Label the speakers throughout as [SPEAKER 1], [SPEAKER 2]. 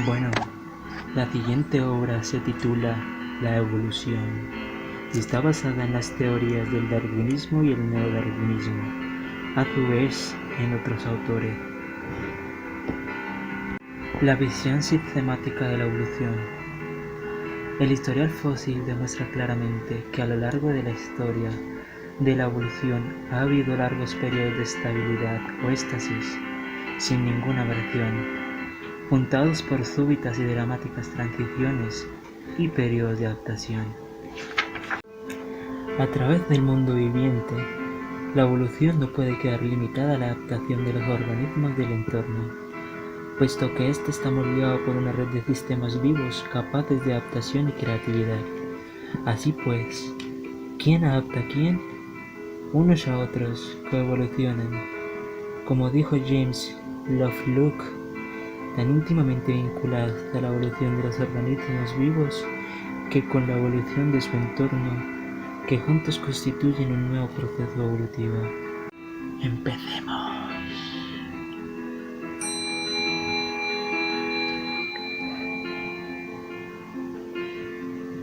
[SPEAKER 1] Bueno, la siguiente obra se titula La evolución y está basada en las teorías del darwinismo y el neodarwinismo, a su vez en otros autores. La visión sistemática de la evolución. El historial fósil demuestra claramente que a lo largo de la historia de la evolución ha habido largos periodos de estabilidad o éxtasis, sin ninguna variación, puntados por súbitas y dramáticas transiciones y periodos de adaptación. A través del mundo viviente, la evolución no puede quedar limitada a la adaptación de los organismos del entorno, puesto que éste está moldeado por una red de sistemas vivos capaces de adaptación y creatividad. Así pues, ¿quién adapta a quién? Unos a otros coevolucionan. Como dijo James Lovelock, tan íntimamente vinculadas a la evolución de los organismos vivos que con la evolución de su entorno, que juntos constituyen un nuevo proceso evolutivo. Empecemos.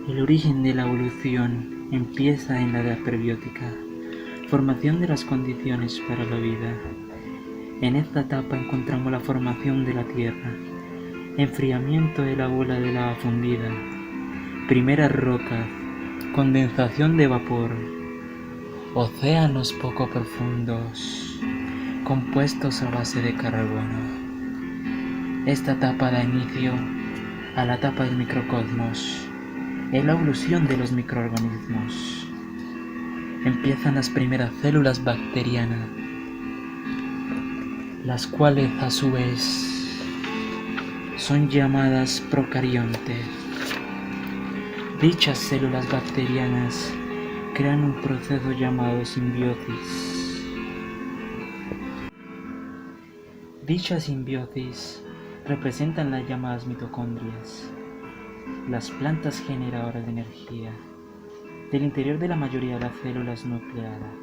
[SPEAKER 1] El origen de la evolución empieza en la edad prebiótica, formación de las condiciones para la vida. En esta etapa encontramos la formación de la Tierra, enfriamiento de la bola de lava fundida, primeras rocas, condensación de vapor, océanos poco profundos, compuestos a base de carbono. Esta etapa da inicio a la etapa del microcosmos, en la evolución de los microorganismos. Empiezan las primeras células bacterianas, las cuales a su vez son llamadas procariontes. Dichas células bacterianas crean un proceso llamado simbiosis. Dicha simbiosis representan las llamadas mitocondrias, las plantas generadoras de energía del interior de la mayoría de las células nucleadas.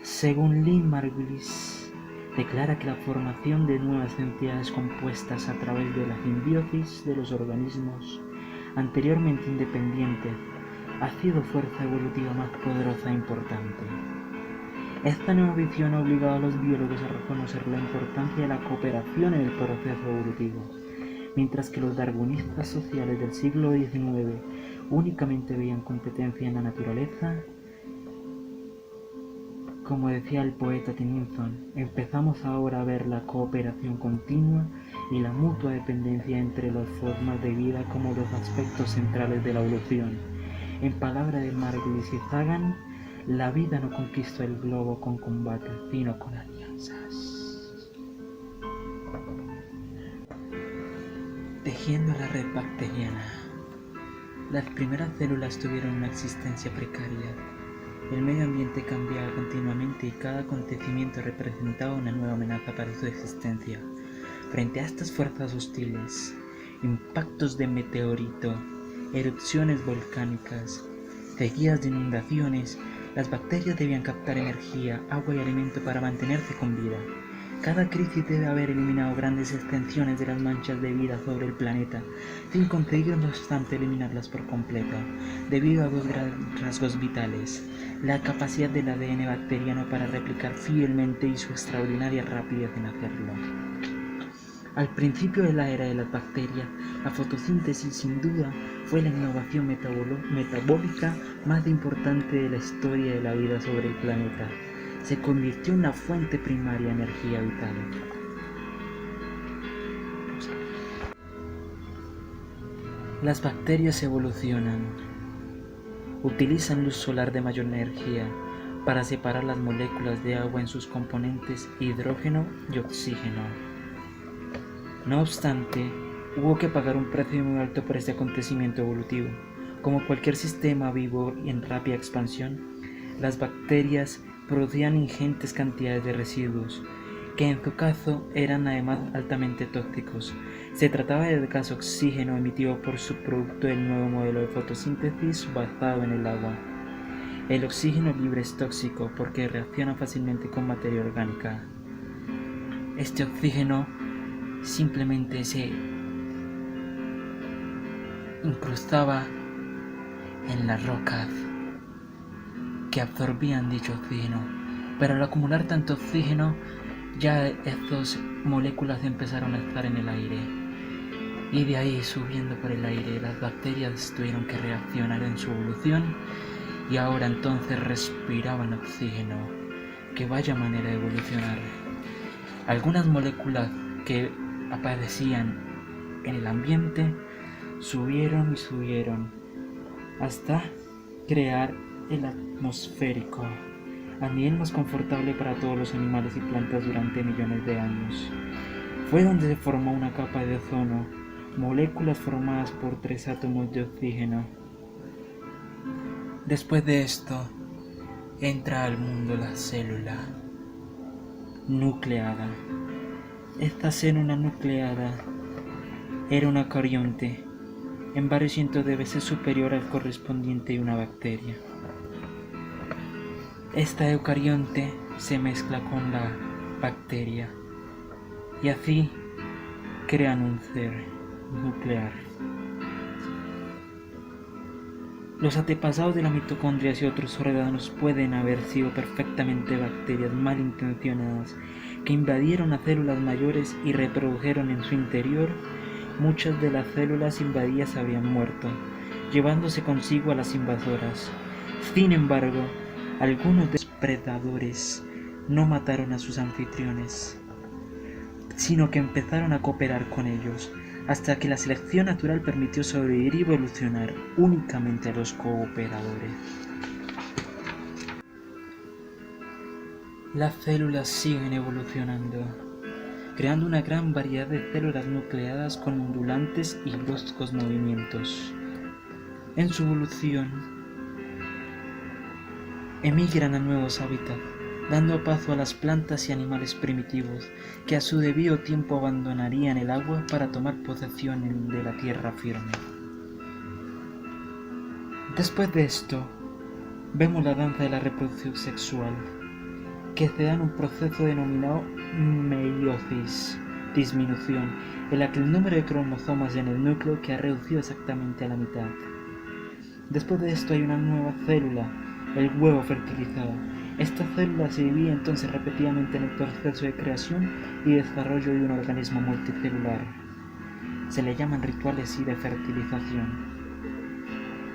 [SPEAKER 1] Según Lynn Margulis, declara que la formación de nuevas entidades compuestas a través de la simbiosis de los organismos anteriormente independientes ha sido fuerza evolutiva más poderosa e importante. Esta nueva visión ha obligado a los biólogos a reconocer la importancia de la cooperación en el proceso evolutivo, mientras que los darwinistas sociales del siglo XIX únicamente veían competencia en la naturaleza. Como decía el poeta Tennyson, empezamos ahora a ver la cooperación continua y la mutua dependencia entre las formas de vida como los aspectos centrales de la evolución. En palabras de Margulis y Sagan, la vida no conquistó el globo con combates, sino con alianzas. Tejiendo la red bacteriana. Las primeras células tuvieron una existencia precaria. El medio ambiente cambiaba continuamente y cada acontecimiento representaba una nueva amenaza para su existencia. Frente a estas fuerzas hostiles, impactos de meteorito, erupciones volcánicas, seguidas de inundaciones, las bacterias debían captar energía, agua y alimento para mantenerse con vida. Cada crisis debe haber eliminado grandes extensiones de las manchas de vida sobre el planeta, sin conseguir no obstante eliminarlas por completo, debido a dos rasgos vitales: la capacidad del ADN bacteriano para replicar fielmente y su extraordinaria rapidez en hacerlo. Al principio de la era de las bacterias, la fotosíntesis sin duda fue la innovación metabólica más importante de la historia de la vida sobre el planeta. Se convirtió en la fuente primaria de energía vital. Las bacterias evolucionan. Utilizan luz solar de mayor energía para separar las moléculas de agua en sus componentes hidrógeno y oxígeno. No obstante, hubo que pagar un precio muy alto por este acontecimiento evolutivo. Como cualquier sistema vivo en rápida expansión, las bacterias producían ingentes cantidades de residuos, que en su caso eran además altamente tóxicos. Se trataba del gas oxígeno emitido por subproducto del nuevo modelo de fotosíntesis basado en el agua. El oxígeno libre es tóxico porque reacciona fácilmente con materia orgánica. Este oxígeno simplemente se incrustaba en las rocas que absorbían dicho oxígeno, pero al acumular tanto oxígeno ya estas moléculas empezaron a estar en el aire, y de ahí, subiendo por el aire, las bacterias tuvieron que reaccionar en su evolución y ahora entonces respiraban oxígeno. Que vaya manera de evolucionar. Algunas moléculas que aparecían en el ambiente subieron y subieron hasta crear el atmosférico, a nivel más confortable para todos los animales y plantas durante millones de años. Fue donde se formó una capa de ozono, moléculas formadas por 3 átomos de oxígeno. Después de esto, entra al mundo la célula nucleada. Esta célula nucleada era un eucarionte, en varios cientos de veces superior al correspondiente de una bacteria. Esta eucarionte se mezcla con la bacteria y así crean un ser nuclear. Los antepasados de las mitocondrias y otros órganos pueden haber sido perfectamente bacterias malintencionadas que invadieron a células mayores y reprodujeron en su interior. Muchas de las células invadidas habrían muerto, llevándose consigo a las invasoras. Sin embargo, algunos depredadores no mataron a sus anfitriones, sino que empezaron a cooperar con ellos, hasta que la selección natural permitió sobrevivir y evolucionar únicamente a los cooperadores. Las células siguen evolucionando, creando una gran variedad de células nucleadas con ondulantes y bruscos movimientos. En su evolución, emigran a nuevos hábitats, dando paso a las plantas y animales primitivos, que a su debido tiempo abandonarían el agua para tomar posesión de la tierra firme. Después de esto, vemos la danza de la reproducción sexual, que se da en un proceso denominado meiosis, disminución, en la que el número de cromosomas en el núcleo queda reducido exactamente a la mitad. Después de esto hay una nueva célula, el huevo fertilizado. Esta célula se divide entonces repetidamente en el proceso de creación y desarrollo de un organismo multicelular. Se le llaman rituales de fertilización.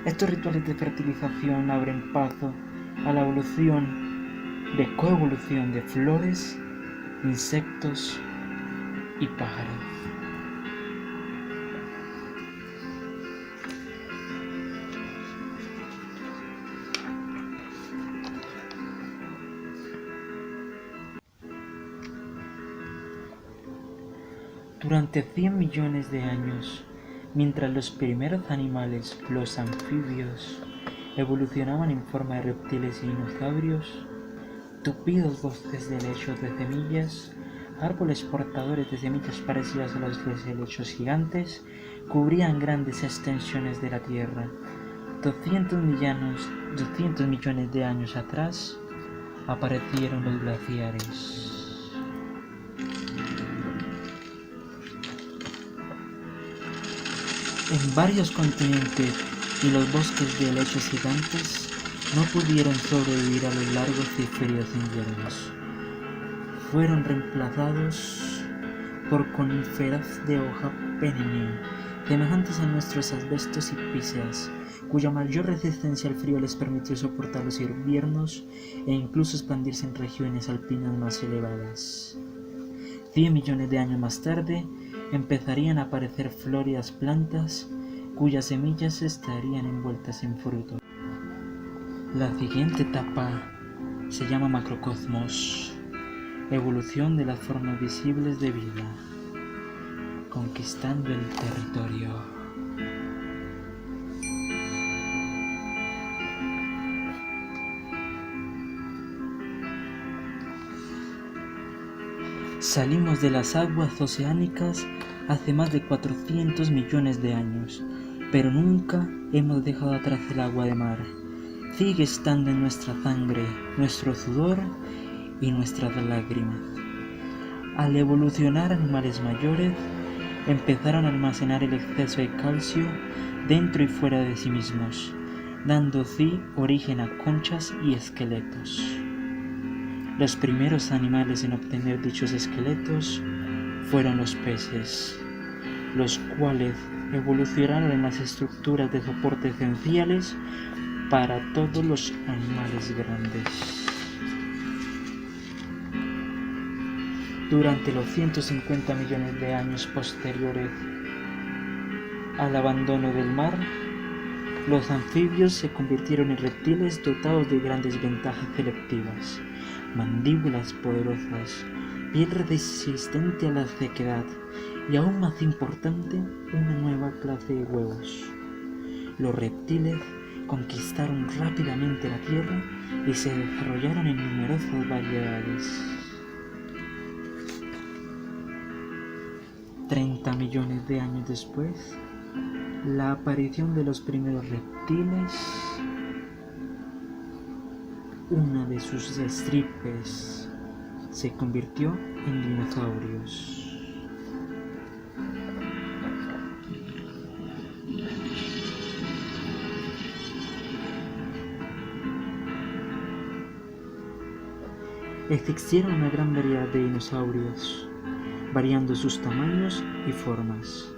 [SPEAKER 1] Estos rituales de fertilización abren paso a la evolución de coevolución de flores, insectos y pájaros. Durante 100 millones de años, mientras los primeros animales, los anfibios, evolucionaban en forma de reptiles y dinosaurios, tupidos bosques de helechos de semillas, árboles portadores de semillas parecidas a los de helechos gigantes, cubrían grandes extensiones de la Tierra. 200 millones de años atrás, aparecieron los glaciares. En varios continentes y los bosques de helechos gigantes no pudieron sobrevivir a los largos y fríos inviernos. Fueron reemplazados por coníferas de hoja perenne, semejantes a nuestros asbestos y píceas, cuya mayor resistencia al frío les permitió soportar los inviernos e incluso expandirse en regiones alpinas más elevadas. 100 millones de años más tarde, empezarían a aparecer floridas plantas cuyas semillas estarían envueltas en fruto. La siguiente etapa se llama macrocosmos, evolución de las formas visibles de vida, conquistando el territorio. Salimos de las aguas oceánicas hace más de 400 millones de años, pero nunca hemos dejado atrás el agua de mar. sigue estando en nuestra sangre, nuestro sudor y nuestras lágrimas. Al evolucionar animales mayores, empezaron a almacenar el exceso de calcio dentro y fuera de sí mismos, dando así origen a conchas y esqueletos. Los primeros animales en obtener dichos esqueletos fueron los peces, los cuales evolucionaron en las estructuras de soporte esenciales para todos los animales grandes. Durante los 150 millones de años posteriores al abandono del mar, los anfibios se convirtieron en reptiles dotados de grandes ventajas selectivas, mandíbulas poderosas, piel resistente a la sequedad y, aún más importante, una nueva clase de huevos. Los reptiles conquistaron rápidamente la Tierra y se desarrollaron en numerosas variedades. 30 millones de años después, la aparición de los primeros reptiles, una de sus estirpes se convirtió en dinosaurios. Existieron una gran variedad de dinosaurios, variando sus tamaños y formas.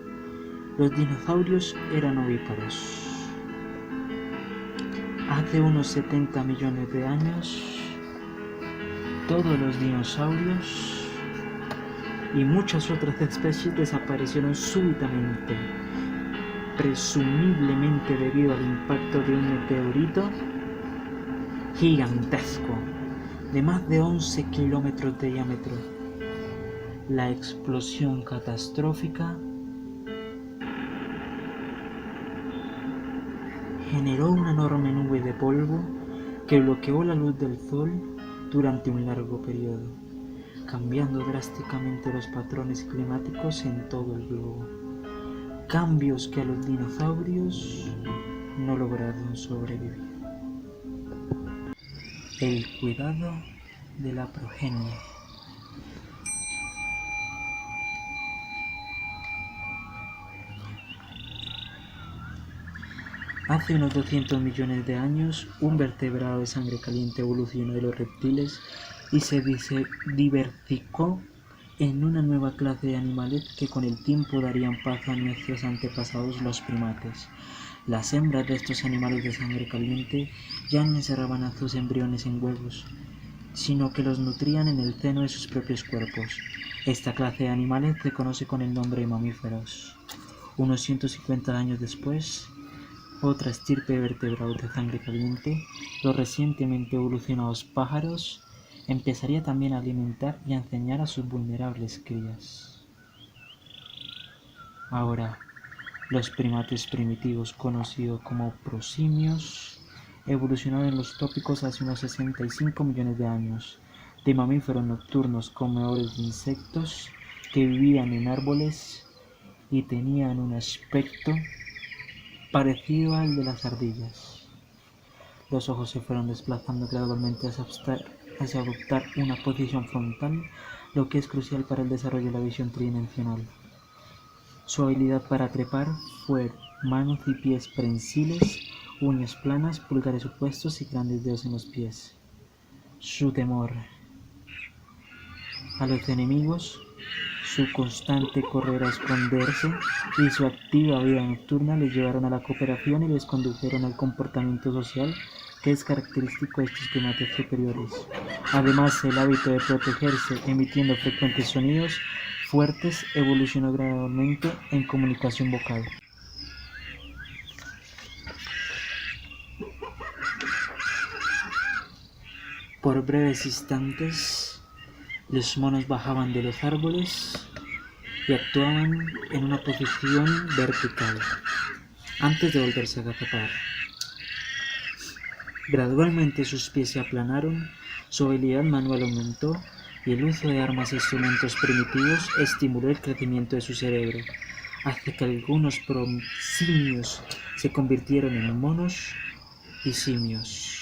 [SPEAKER 1] Los dinosaurios eran ovíparos. Hace unos 70 millones de años, todos los dinosaurios y muchas otras especies desaparecieron súbitamente, presumiblemente debido al impacto de un meteorito gigantesco de más de 11 kilómetros de diámetro. La explosión catastrófica generó una enorme nube de polvo que bloqueó la luz del sol durante un largo periodo, cambiando drásticamente los patrones climáticos en todo el globo. Cambios que a los dinosaurios no lograron sobrevivir. El cuidado de la progenie. Hace unos 200 millones de años, un vertebrado de sangre caliente evolucionó de los reptiles y se diversificó en una nueva clase de animales que con el tiempo darían paso a nuestros antepasados, los primates. Las hembras de estos animales de sangre caliente ya no encerraban a sus embriones en huevos, sino que los nutrían en el seno de sus propios cuerpos. Esta clase de animales se conoce con el nombre de mamíferos. Unos 150 años después, otra estirpe de vertebrados de sangre caliente, los recientemente evolucionados pájaros, empezaría también a alimentar y a enseñar a sus vulnerables crías. Ahora, los primates primitivos, conocidos como prosimios, evolucionaron en los trópicos hace unos 65 millones de años, de mamíferos nocturnos comedores de insectos que vivían en árboles y tenían un aspecto parecido al de las ardillas. Los ojos se fueron desplazando gradualmente hacia adoptar una posición frontal, lo que es crucial para el desarrollo de la visión tridimensional. Su habilidad para trepar fue manos y pies prensiles, uñas planas, pulgares opuestos y grandes dedos en los pies. Su temor a los enemigos, su constante correr a esconderse y su activa vida nocturna les llevaron a la cooperación y les condujeron al comportamiento social que es característico de estos primates superiores. Además, el hábito de protegerse emitiendo frecuentes sonidos fuertes evolucionó gradualmente en comunicación vocal. Por breves instantes, los monos bajaban de los árboles y actuaban en una posición vertical, antes de volverse a agazapar. Gradualmente sus pies se aplanaron, su habilidad manual aumentó y el uso de armas e instrumentos primitivos estimuló el crecimiento de su cerebro, hasta que algunos prosimios se convirtieron en monos y simios.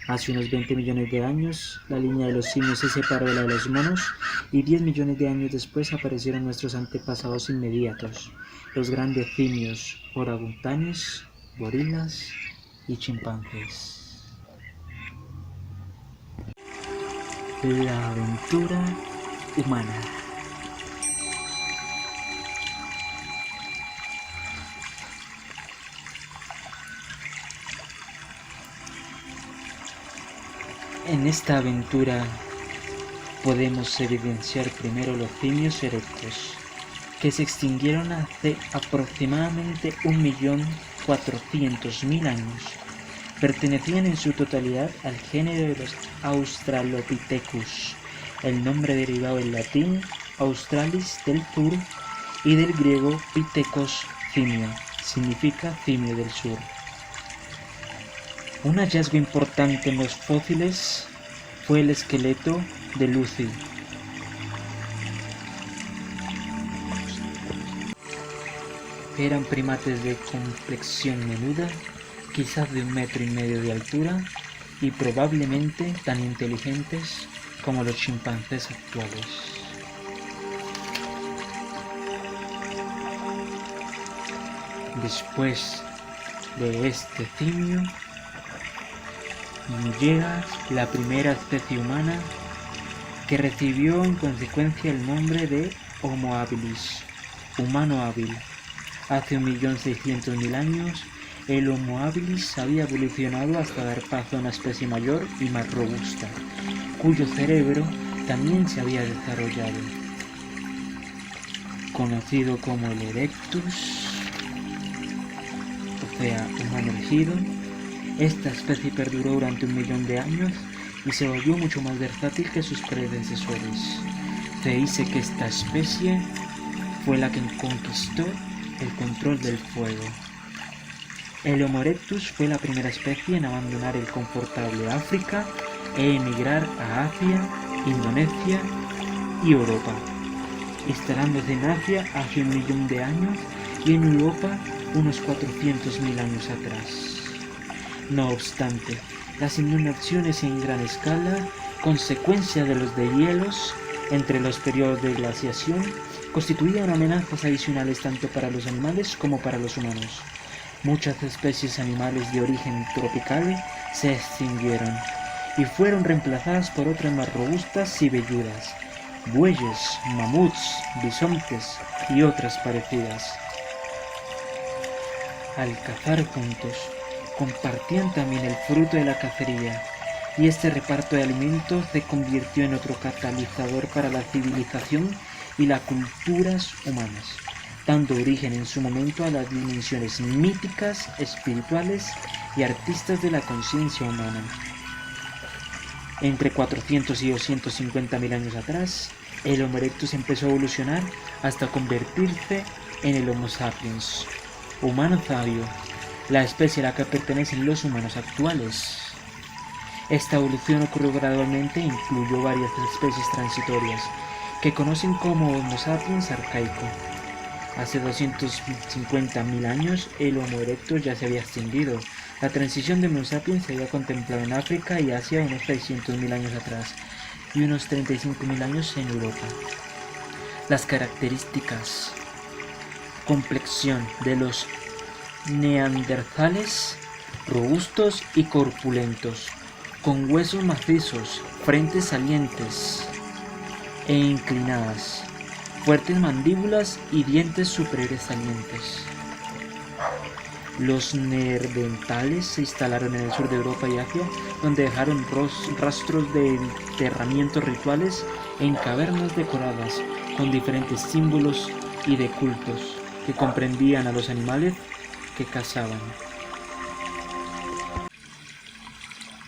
[SPEAKER 1] Hace unos 20 millones de años, la línea de los simios se separó de la de los monos y 10 millones de años después aparecieron nuestros antepasados inmediatos, los grandes simios, orangutanes, gorilas y chimpancés. La aventura humana. En esta aventura podemos evidenciar primero los simios erectos, que se extinguieron hace aproximadamente 1.400.000 años. Pertenecían en su totalidad al género de los Australopithecus, el nombre derivado del latín Australis del sur y del griego Pithecos simio, significa simio del sur. Un hallazgo importante en los fósiles fue el esqueleto de Lucy. Eran primates de complexión menuda, quizás de 1,5 metros de altura y probablemente tan inteligentes como los chimpancés actuales. Después de este simio llega la primera especie humana que recibió en consecuencia el nombre de Homo habilis, humano hábil. Hace 1.600.000 años, el Homo habilis había evolucionado hasta dar paso a una especie mayor y más robusta, cuyo cerebro también se había desarrollado. Conocido como el Erectus, o sea, humano erguido, esta especie perduró durante 1.000.000 de años y se volvió mucho más versátil que sus predecesores. Se dice que esta especie fue la que conquistó el control del fuego. El Homo erectus fue la primera especie en abandonar el confortable África e emigrar a Asia, Indonesia y Europa, instalándose en Asia hace 1.000.000 de años y en Europa unos 400.000 años atrás. No obstante, las inundaciones en gran escala, consecuencia de los deshielos entre los periodos de glaciación, constituían amenazas adicionales tanto para los animales como para los humanos. Muchas especies animales de origen tropical se extinguieron y fueron reemplazadas por otras más robustas y velludas, bueyes, mamuts, bisontes y otras parecidas. Al cazar juntos, compartían también el fruto de la cacería, y este reparto de alimentos se convirtió en otro catalizador para la civilización y las culturas humanas, dando origen en su momento a las dimensiones míticas, espirituales y artistas de la conciencia humana. Entre 400 y 250.000 años atrás, el Homo erectus empezó a evolucionar hasta convertirse en el Homo sapiens, humano sabio, la especie a la que pertenecen los humanos actuales. Esta evolución ocurrió gradualmente e incluyó varias especies transitorias, que conocen como Homo sapiens arcaico. Hace 250.000 años, el Homo erectus ya se había extinguido. La transición de Homo sapiens se había contemplado en África y Asia unos 600.000 años atrás, y unos 35.000 años en Europa. Las características: complexión de los neandertales, robustos y corpulentos, con huesos macizos, frentes salientes e inclinadas, fuertes mandíbulas y dientes superiores salientes. Los neandertales se instalaron en el sur de Europa y Asia, donde dejaron rastros de enterramientos rituales en cavernas decoradas con diferentes símbolos y de cultos que comprendían a los animales que cazaban.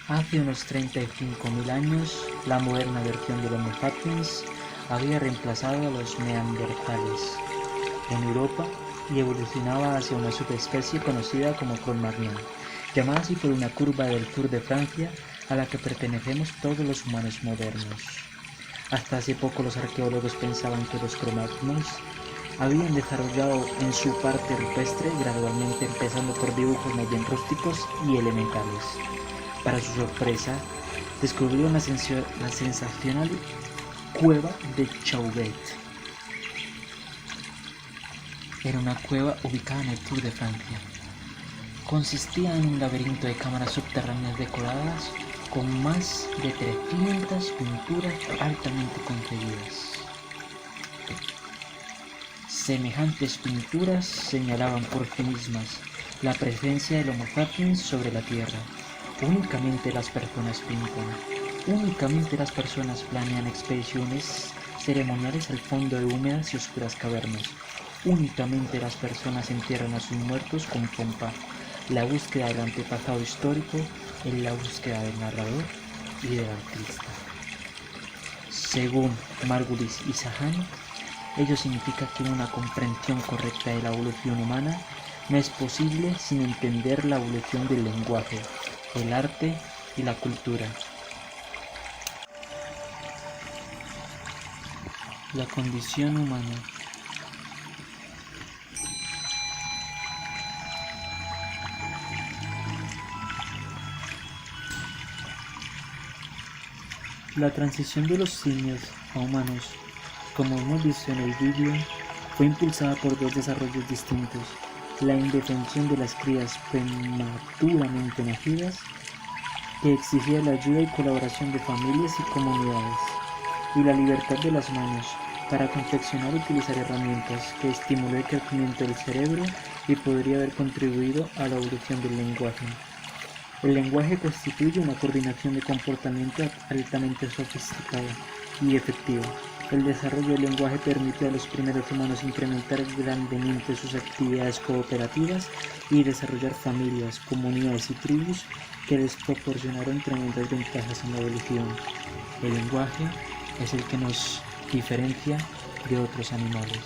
[SPEAKER 1] Hace unos 35.000 años, la moderna versión del Homo sapiens había reemplazado a los neandertales en Europa y evolucionaba hacia una subespecie conocida como Cro-Magnon, llamada así por una curva del sur de Francia a la que pertenecemos todos los humanos modernos. Hasta hace poco los arqueólogos pensaban que los Cro-Magnons habían desarrollado en su parte rupestre, gradualmente empezando por dibujos más bien rústicos y elementales, Para su sorpresa, descubrieron la sensacional cueva de Chauvet. Era una cueva ubicada en el sur de Francia. Consistía en un laberinto de cámaras subterráneas decoradas con más de 300 pinturas altamente concebidas. Semejantes pinturas señalaban por sí mismas la presencia del Homo sapiens sobre la Tierra. Únicamente las personas pintan, únicamente las personas planean expediciones ceremoniales al fondo de húmedas y oscuras cavernas, únicamente las personas entierran a sus muertos con pompa. La búsqueda del antepasado histórico es la búsqueda del narrador y del artista. Según Margulis y Saham, ello significa que una comprensión correcta de la evolución humana no es posible sin entender la evolución del lenguaje, el arte y la cultura. La condición humana. La transición de los simios a humanos, como hemos visto en el vídeo, fue impulsada por dos desarrollos distintos: la indefensión de las crías prematuramente nacidas, que exigía la ayuda y colaboración de familias y comunidades, y la libertad de las manos para confeccionar y utilizar herramientas, que estimuló el crecimiento del cerebro y podría haber contribuido a la evolución del lenguaje. El lenguaje constituye una coordinación de comportamiento altamente sofisticada y efectiva. El desarrollo del lenguaje permitió a los primeros humanos incrementar grandemente sus actividades cooperativas y desarrollar familias, comunidades y tribus que les proporcionaron tremendas ventajas en la evolución. El lenguaje es el que nos diferencia de otros animales.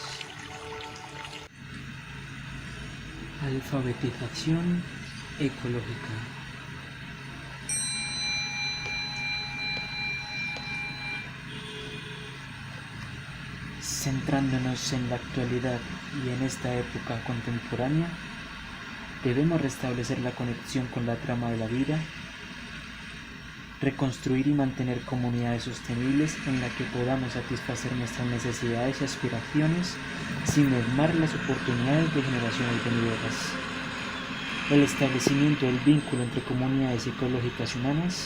[SPEAKER 1] Alfabetización ecológica. Centrándonos en la actualidad y en esta época contemporánea, debemos restablecer la conexión con la trama de la vida, reconstruir y mantener comunidades sostenibles en las que podamos satisfacer nuestras necesidades y aspiraciones sin mermar las oportunidades de generaciones venideras. El establecimiento del vínculo entre comunidades ecológicas humanas.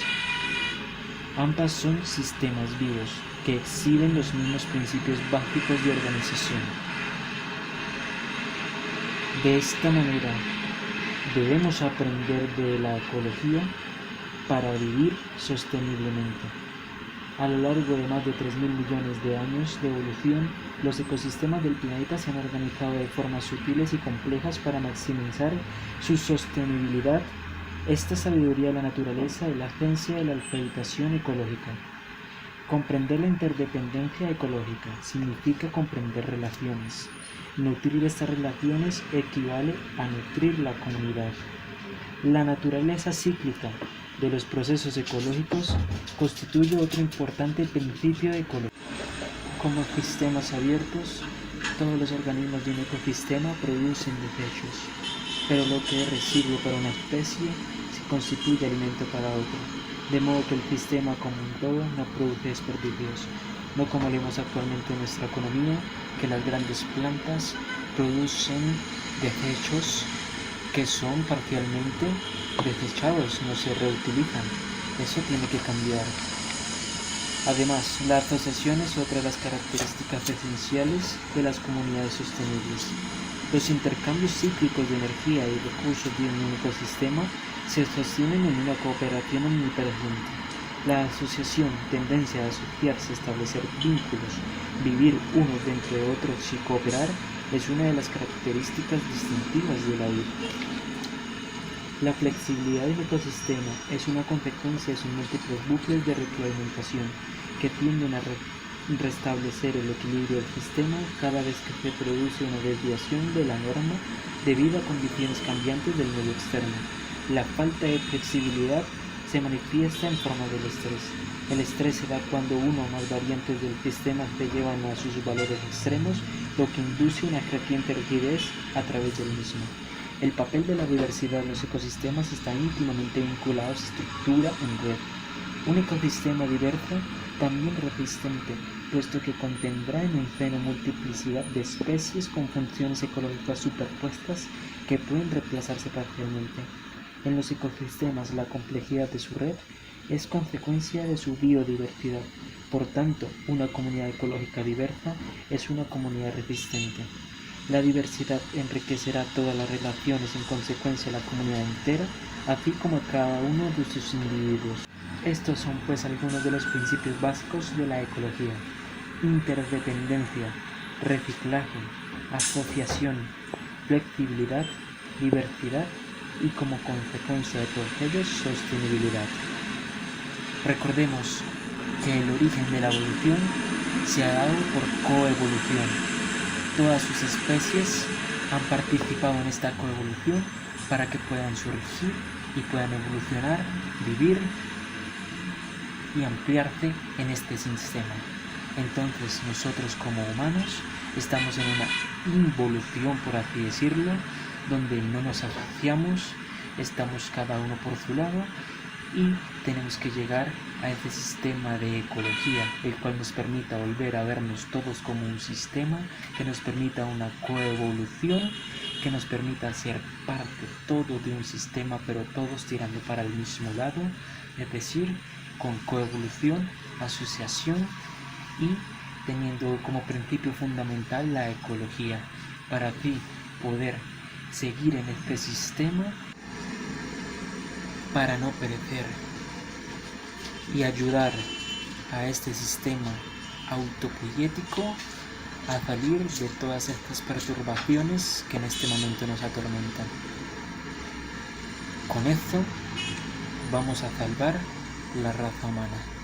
[SPEAKER 1] Ambas son sistemas vivos que exhiben los mismos principios básicos de organización. De esta manera, debemos aprender de la ecología para vivir sosteniblemente. A lo largo de más de 3.000 millones de años de evolución, los ecosistemas del planeta se han organizado de formas sutiles y complejas para maximizar su sostenibilidad. Esta sabiduría de la naturaleza es la esencia de la alfabetización ecológica. Comprender la interdependencia ecológica significa comprender relaciones. Nutrir estas relaciones equivale a nutrir la comunidad. La naturaleza cíclica de los procesos ecológicos constituye otro importante principio ecológico. Como sistemas abiertos, todos los organismos de un ecosistema producen desechos, pero lo que es residuo para una especie se constituye alimento para otra, de modo que el sistema como un todo no produce desperdicios, no como leemos actualmente en nuestra economía, que las grandes plantas producen desechos que son parcialmente desechados, no se reutilizan. Eso tiene que cambiar. Además, la asociación es otra de las características esenciales de las comunidades sostenibles. Los intercambios cíclicos de energía y recursos de un ecosistema se sostienen en una cooperación omnipresente. La asociación, tendencia a asociarse, establecer vínculos, vivir unos dentro de otros y cooperar, es una de las características distintivas de la vida. La flexibilidad del ecosistema es una consecuencia de sus múltiples bucles de retroalimentación que tienden a restablecer el equilibrio del sistema cada vez que se produce una desviación de la norma debido a condiciones cambiantes del medio externo. La falta de flexibilidad se manifiesta en forma del estrés. El estrés se da cuando una o más variantes del sistema se llevan a sus valores extremos, lo que induce una creciente rigidez a través del mismo. El papel de la diversidad en los ecosistemas está íntimamente vinculado a su estructura en red. Un ecosistema diverso también resistente, puesto que contendrá en un seno multiplicidad de especies con funciones ecológicas superpuestas que pueden reemplazarse parcialmente. En los ecosistemas, la complejidad de su red es consecuencia de su biodiversidad. Por tanto, una comunidad ecológica diversa es una comunidad resistente. La diversidad enriquecerá todas las relaciones, en consecuencia la comunidad entera, así como a cada uno de sus individuos. Estos son pues algunos de los principios básicos de la ecología: interdependencia, reciclaje, asociación, flexibilidad, diversidad y, como consecuencia de todos ellos, sostenibilidad. Recordemos que el origen de la evolución se ha dado por coevolución. Todas sus especies han participado en esta coevolución para que puedan surgir y puedan evolucionar, vivir y ampliarse en este sistema. Entonces nosotros como humanos estamos en una involución, por así decirlo, donde no nos asociamos, estamos cada uno por su lado y tenemos que llegar a ese sistema de ecología, el cual nos permita volver a vernos todos como un sistema, que nos permita una coevolución, que nos permita ser parte todo de un sistema, pero todos tirando para el mismo lado, es decir, con coevolución, asociación y teniendo como principio fundamental la ecología, para así poder seguir en este sistema para no perecer y ayudar a este sistema autopoyético a salir de todas estas perturbaciones que en este momento nos atormentan. Con esto vamos a salvar la raza humana.